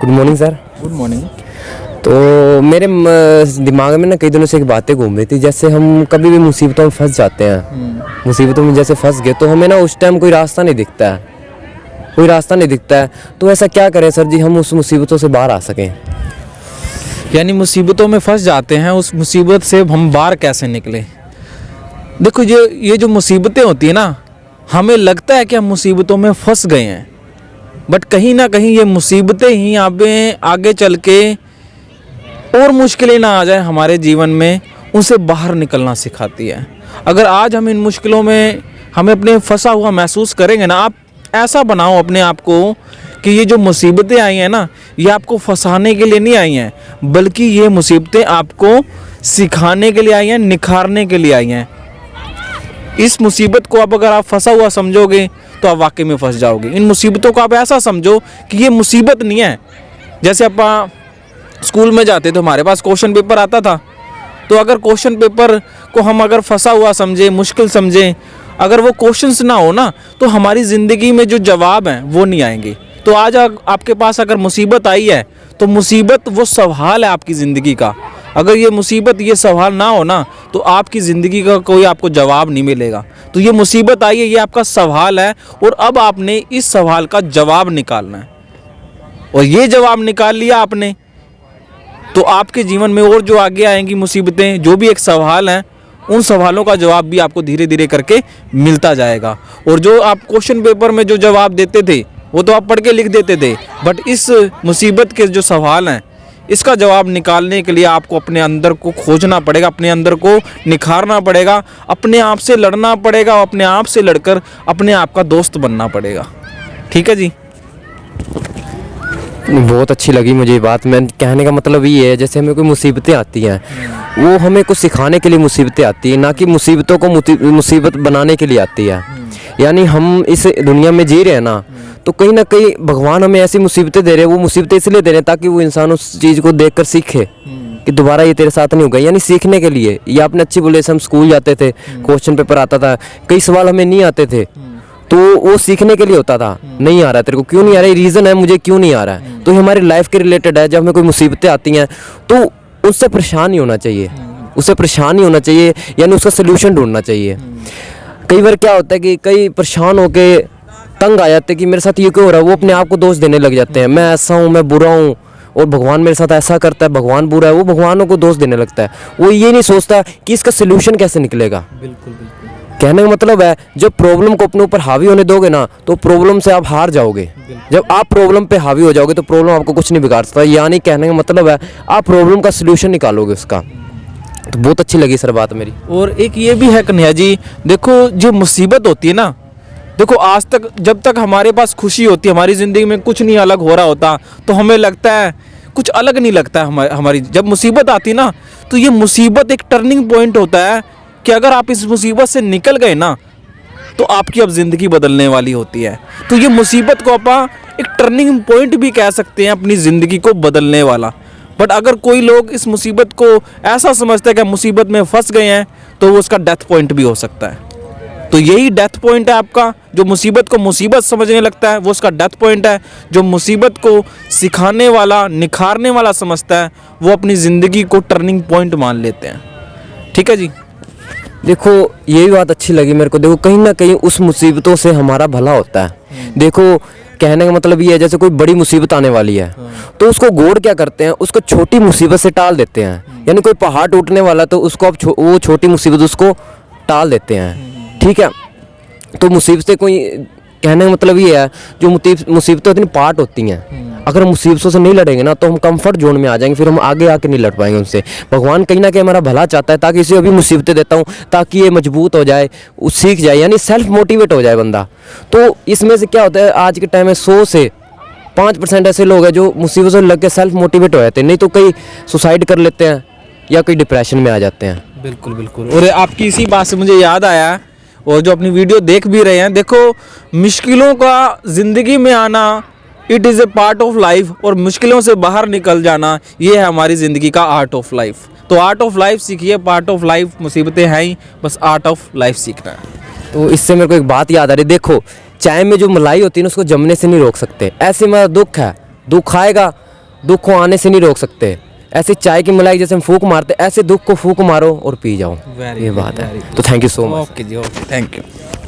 Good morning sir. Good morning. तो मेरे दिमाग में ना कई दिनों से एक बातें घूम रही थी, जैसे हम कभी भी मुसीबतों में फंस जाते हैं, मुसीबतों में जैसे फंस गए तो हमें ना उस टाइम कोई रास्ता नहीं दिखता है, कोई रास्ता नहीं दिखता है। तो ऐसा क्या करें सर जी हम उस मुसीबतों से बाहर आ सकें? यानी मुसीबतों में फंस जाते हैं, उस मुसीबत से हम बाहर कैसे निकले? देखो ये जो मुसीबतें होती है ना, हमें लगता है कि हम मुसीबतों में फंस गए हैं, बट कहीं ना कहीं ये मुसीबतें ही आगे चल के और मुश्किलें ना आ जाए हमारे जीवन में, उनसे बाहर निकलना सिखाती है। अगर आज हम इन मुश्किलों में हमें अपने फंसा हुआ महसूस करेंगे ना, आप ऐसा बनाओ अपने आप को कि ये जो मुसीबतें आई हैं ना, ये आपको फंसाने के लिए नहीं आई हैं, बल्कि ये मुसीबतें आपको सिखाने के लिए आई हैं, निखारने के लिए आई हैं। इस मुसीबत को अगर आप फंसा हुआ समझोगे तो आप वाकई में फंस जाओगे। इन मुसीबतों को आप ऐसा समझो कि ये मुसीबत नहीं है। जैसे आप स्कूल में जाते तो हमारे पास क्वेश्चन पेपर आता था, तो अगर क्वेश्चन पेपर को हम अगर फंसा हुआ समझे, मुश्किल समझे, अगर वो क्वेश्चंस ना हो ना, तो हमारी ज़िंदगी में जो जवाब हैं वो नहीं आएंगे। तो आज आपके पास अगर मुसीबत आई है तो मुसीबत वो सवाल है आपकी ज़िंदगी का। अगर ये मुसीबत, ये सवाल ना हो ना, तो आपकी ज़िंदगी का कोई आपको जवाब नहीं मिलेगा। तो ये मुसीबत आई है, ये आपका सवाल है, और अब आपने इस सवाल का जवाब निकालना है। और ये जवाब निकाल लिया आपने, तो आपके जीवन में और जो आगे आएंगी मुसीबतें, जो भी एक सवाल हैं, उन सवालों का जवाब भी आपको धीरे धीरे करके मिलता जाएगा। और जो आप क्वेश्चन पेपर में जो जवाब देते थे वो तो आप पढ़ के लिख देते थे, बट इस मुसीबत के जो सवाल हैं, इसका जवाब निकालने के लिए आपको अपने अंदर को खोजना पड़ेगा, अपने अंदर को निखारना पड़ेगा, अपने आप से लड़ना पड़ेगा, अपने आप से लड़कर अपने आप का दोस्त बनना पड़ेगा। ठीक है जी। बहुत अच्छी लगी मुझे ये बात। मैं कहने का मतलब ये है, जैसे हमें कोई मुसीबतें आती हैं, वो हमें कुछ सिखाने के लिए मुसीबतें आती हैं, ना कि मुसीबतों को मुसीबत बनाने के लिए आती है। यानी हम इस दुनिया में जी रहे हैं ना, तो कहीं ना कहीं भगवान हमें ऐसी मुसीबतें दे रहे हैं। वो मुसीबतें इसलिए दे रहे हैं ताकि वो इंसान उस चीज़ को देखकर सीखे कि दोबारा ये तेरे साथ नहीं होगा, यानी सीखने के लिए। या आपने अच्छी बोले, हम स्कूल जाते थे, क्वेश्चन पेपर आता था, कई सवाल हमें नहीं आते थे, तो वो सीखने के लिए होता था। नहीं आ रहा है तेरे को, क्यों नहीं आ रहा है, रीज़न है मुझे क्यों नहीं आ रहा है। तो ये हमारी लाइफ के रिलेटेड है। जब हमें कोई मुसीबतें आती हैं तो उससे परेशान नहीं होना चाहिए, उससे परेशान नहीं होना चाहिए, यानी उसका सोल्यूशन ढूंढना चाहिए। कई बार क्या होता है कि कई परेशान होके तंग आ जाते हैं कि मेरे साथ ये क्यों हो रहा है, वो अपने आप को दोष देने लग जाते हैं, मैं ऐसा हूँ, मैं बुरा हूँ, और भगवान मेरे साथ ऐसा करता है, भगवान बुरा है, वो भगवानों को दोष देने लगता है। वो ये नहीं सोचता कि इसका सोल्यूशन कैसे निकलेगा। बिल्कुल बिल्कुल। कहने का मतलब है, जब प्रॉब्लम को अपने ऊपर हावी होने दोगे ना, तो प्रॉब्लम से आप हार जाओगे। जब आप प्रॉब्लम पे हावी हो जाओगे तो प्रॉब्लम आपको कुछ नहीं बिगाड़ सकता। यानी कहने का मतलब है, आप प्रॉब्लम का सोल्यूशन निकालोगे उसका। तो बहुत अच्छी लगी सर बात मेरी। और एक ये भी है कन्हैया जी, देखो जो मुसीबत होती है ना, देखो आज तक जब तक हमारे पास खुशी होती है, हमारी ज़िंदगी में कुछ नहीं अलग हो रहा होता, तो हमें लगता है कुछ अलग नहीं लगता है हमारी। जब मुसीबत आती ना, तो ये मुसीबत एक टर्निंग पॉइंट होता है कि अगर आप इस मुसीबत से निकल गए ना, तो आपकी अब ज़िंदगी बदलने वाली होती है। तो ये मुसीबत को आप एक टर्निंग पॉइंट भी कह सकते हैं, अपनी ज़िंदगी को बदलने वाला। बट अगर कोई लोग इस मुसीबत को ऐसा समझते हैं कि मुसीबत में फंस गए हैं, तो वो उसका डेथ पॉइंट भी हो सकता है। तो यही डेथ पॉइंट है आपका। जो मुसीबत को मुसीबत समझने लगता है वो उसका डेथ पॉइंट है। जो मुसीबत को सिखाने वाला, निखारने वाला समझता है, वो अपनी ज़िंदगी को टर्निंग पॉइंट मान लेते हैं। ठीक है जी। देखो ये भी बात अच्छी लगी मेरे को। देखो कहीं ना कहीं उस मुसीबतों से हमारा भला होता है। देखो कहने का मतलब ये है, जैसे कोई बड़ी मुसीबत आने वाली है, तो उसको गॉड क्या करते हैं, उसको छोटी मुसीबत से टाल देते हैं। यानी कोई पहाड़ टूटने वाला, तो उसको अब वो छोटी मुसीबत उसको टाल देते हैं। ठीक है। तो मुसीबतें कोई, कहने का मतलब ये है, जो मुसीबतें इतनी पार्ट होती हैं, अगर हम मुसीबतों से नहीं लड़ेंगे ना, तो हम कंफर्ट जोन में आ जाएंगे, फिर हम आगे आके नहीं लड़ पाएंगे उनसे। भगवान कहीं ना कहीं हमारा भला चाहता है, ताकि इसे अभी मुसीबतें देता हूँ, ताकि ये मजबूत हो जाए, सीख जाए, यानी सेल्फ मोटिवेट हो जाए बंदा। तो इसमें से क्या होता है, आज के टाइम में 100 से 5% ऐसे लोग हैं जो मुसीबत से लग के सेल्फ मोटिवेट हो जाते हैं, नहीं तो कई सुसाइड कर लेते हैं या कई डिप्रेशन में आ जाते हैं। बिल्कुल बिल्कुल। और आपकी इसी बात से मुझे याद आया, और जो अपनी वीडियो देख भी रहे हैं, देखो मुश्किलों का ज़िंदगी में आना, it is a part of life, और मुश्किलों से बाहर निकल जाना, ये है हमारी ज़िंदगी का आर्ट ऑफ लाइफ। तो आर्ट ऑफ लाइफ सीखिए, पार्ट ऑफ लाइफ मुसीबतें हैं ही, बस आर्ट ऑफ लाइफ सीखना है। तो इससे मेरे को एक बात याद आ रही, देखो चाय में जो मलाई होती है ना, उसको जमने से नहीं रोक सकते। ऐसे मेरा दुख है, दुख आएगा दुख को आने से नहीं रोक सकते। ऐसे चाय की मलाई जैसे हम फूंक मारते, ऐसे दुख को फूंक मारो और पी जाओ। Very ये good, बात very है। तो thank you so much. Okay जी, ओके, थैंक यू।